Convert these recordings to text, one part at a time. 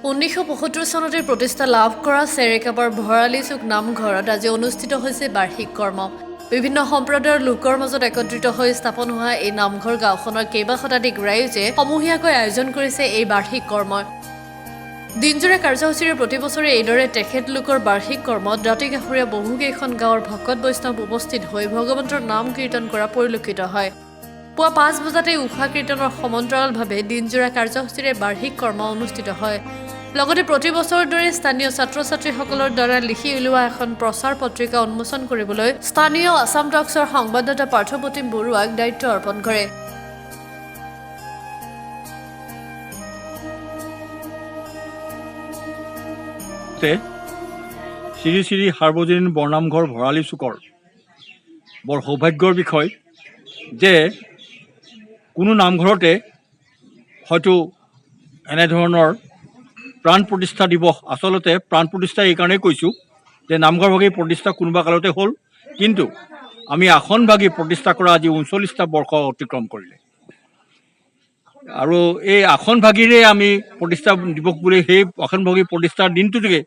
1975 চনতে প্ৰতিষ্ঠা লাভ কৰা চেৰেকাবাৰ ভৰালী চুক নামঘৰত আজি অনুষ্ঠিত হৈছে বাৰ্ষিক কৰ্ম। বিভিন্ন সম্প্ৰদায়ৰ লোকৰ মাজত একত্ৰিত হৈ স্থাপন হোৱা এই নামঘৰ গাঁওখনৰ কেইবা শতাধিক ৰাইজে সমূহীয়াকৈ আয়োজন কৰিছে এই বাৰ্ষিক কৰ্মৰ। দিনজোৰা কাৰ্যসূচীৰে প্ৰতি বছৰে এইদৰে তেখেতলোকৰ বাৰ্ষিক কৰ্মত দাঁতিকাষৰীয়া বহুকেইখন গাঁৱৰ ভকত বৈষ্ণৱ উপস্থিত হৈ ভগৱন্তৰ নাম কীৰ্তন কৰা পৰিলক্ষিত হয়। পুৱা 5 বজাতে উষা কীৰ্তনৰ সমান্তৰালভাৱে দিনজোৰা কাৰ্যসূচীৰে বাৰ্ষিক কৰ্ম অনুষ্ঠিত হয়। লগতে প্ৰতি বছৰৰ দৰে স্থানীয় ছাত্ৰ-ছাত্ৰীসকলৰ দ্বাৰা লিখি উলিওৱা এখন প্ৰচাৰ পত্ৰিকা উন্মোচন কৰিবলৈ স্থানীয় আছাম টক্সৰ সংবাদদাতা পাৰ্থপ্ৰতিম বৰুৱাক দায়িত্ব অৰ্পণ কৰে। শ্ৰী শ্ৰী সাৰ্বজনীন বৰনামঘৰ ভৰালী চুকৰ বৰ সৌভাগ্যৰ বিষয় যে কোনো নামঘৰতে হয়তো এনেধৰণৰ প্ৰাণ প্ৰতিষ্ঠা দিৱস, আচলতে প্ৰাণ প্ৰতিষ্ঠা এইকাৰণেই কৈছোঁ যে নামঘৰ ভাগি প্ৰতিষ্ঠা কোনোবা কালতে হ'ল, কিন্তু আমি আসন ভাগি প্ৰতিষ্ঠা কৰা আজি 39টা বৰ্ষ অতিক্ৰম কৰিলে আৰু এই আসন ভাগিৰে আমি প্ৰতিষ্ঠা দিৱস বুলি সেই আসন ভাগি প্ৰতিষ্ঠাৰ দিনটোকে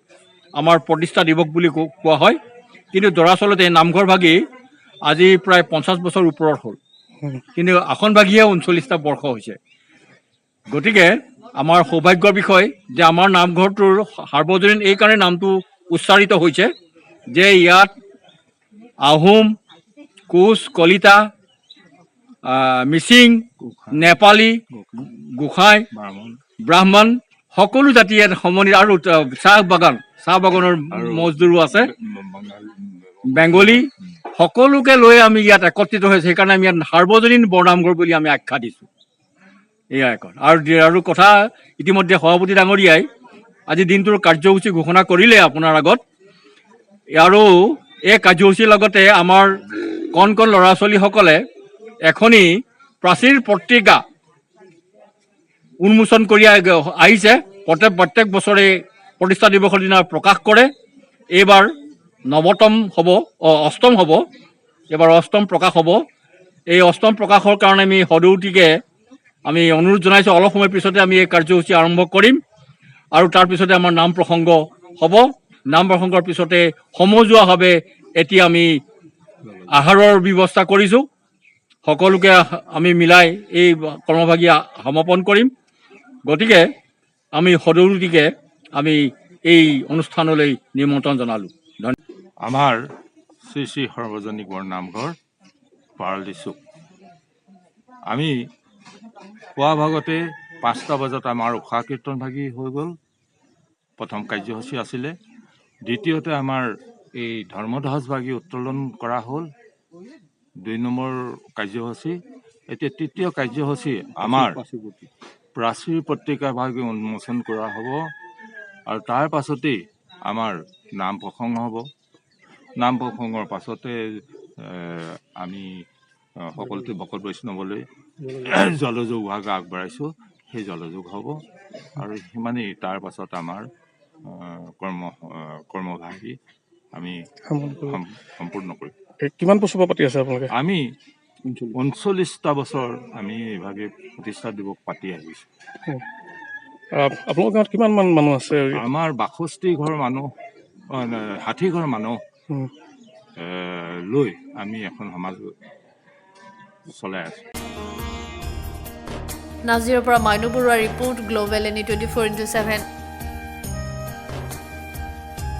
আমাৰ প্ৰতিষ্ঠা দিৱস বুলি কোৱা হয়। কিন্তু দৰাচলতে নামঘৰ ভাগি আজি প্ৰায় 50 বছৰ ওপৰত হ'ল, কিন্তু আসন ভাগিহে 39টা বৰ্ষ হৈছে। গতিকে আমাৰ সৌভাগ্যৰ বিষয় যে আমাৰ নামঘৰটোৰ সাৰ্বজনীন এইকাৰণে নামটো উচ্চাৰিত হৈছে যে ইয়াত আহোম, কোচ, কলিতা, মিচিং, নেপালী, গোসাঁই, ব্ৰাহ্মণ সকলো জাতি ইয়াত সমন্বিত আৰু চাহ বাগানৰ মজদুৰো আছে, বেংগলী সকলোকে লৈ আমি ইয়াত একত্ৰিত হৈছে। সেইকাৰণে আমি ইয়াত সাৰ্বজনীন বৰনামঘৰ বুলি আমি আখ্যা দিছোঁ। এয়া এখন আৰু কথা ইতিমধ্যে সভাপতি ডাঙৰীয়াই আজি দিনটোৰ কাৰ্যসূচী ঘোষণা কৰিলে আপোনাৰ আগত। আৰু এই কাৰ্যসূচীৰ লগতে আমাৰ কণ কণ ল'ৰা ছোৱালীসকলে এখনি প্ৰাচীৰ পত্ৰিকা উন্মোচন কৰি আহিছে। প্ৰত্যেক বছৰে প্ৰতিষ্ঠা দিৱসৰ দিনা প্ৰকাশ কৰে। এইবাৰ অষ্টম হ'ব, এইবাৰ অষ্টম প্ৰকাশ হ'ব। এই অষ্টম প্ৰকাশৰ কাৰণে আমি সদৌতিকে আমি অনুৰোধ জনাইছোঁ, অলপ সময় পিছতে আমি এই কাৰ্যসূচী আৰম্ভ কৰিম আৰু তাৰপিছতে আমাৰ নাম প্ৰসংগ হ'ব। নাম প্ৰসংগৰ পিছতে সমজুৱাভাৱে এতিয়া আমি আহাৰৰ ব্যৱস্থা কৰিছোঁ। সকলোকে আমি মিলাই এই কৰ্মভাগী সমাপন কৰিম। গতিকে আমি সদৌতিকে আমি এই অনুষ্ঠানলৈ নিমন্ত্ৰণ জনালোঁ। আমাৰ শ্ৰী শ্ৰী সাৰ্বজনীন বৰনামঘৰ ভৰালী চুক, আমি পুৱা ভাগতে 5টা বজাত আমাৰ উষা কীৰ্তন ভাগি হৈ গ'ল। প্ৰথম কাৰ্যসূচী আছিলে। দ্বিতীয়তে আমাৰ এই ধৰ্মধ্বজ ভাগি উত্তোলন কৰা হ'ল, 2 নম্বৰ কাৰ্যসূচী। এতিয়া তৃতীয় কাৰ্যসূচী আমাৰ প্ৰাচীৰ পত্ৰিকা ভাগি উন্মোচন কৰা হ'ব আৰু তাৰ পাছতেই আমাৰ নাম প্ৰসংগ হ'ব। নাম প্ৰসংগৰ পাছতে আমি সকলোতে ভকত বৈষ্ণৱলৈ জলযোগ ভাগ আগবঢ়াইছোঁ, সেই জলযোগ হ'ব আৰু সিমানেই। তাৰ পাছত আমাৰ কৰ্মভাগী আমি সম্পূৰ্ণ কৰিম। কিমান বছৰ পাতি আছে আপোনালোকে? আমি 39টা বছৰ আমি এইভাগে প্ৰতিষ্ঠা দিৱস পাতি আহিছোঁ। আপোনালোকৰ গাঁৱত কিমান মান মানুহ আছে? আমাৰ 62 ঘৰ মানুহ, 60 ঘৰ মানুহ লৈ আমি এখন সমাজ চলাই আছোঁ। নাজিৰৰ পৰা মাইনু বৰুৱাৰ ৰিপৰ্ট, গ্ল'বেল এনি 24x7।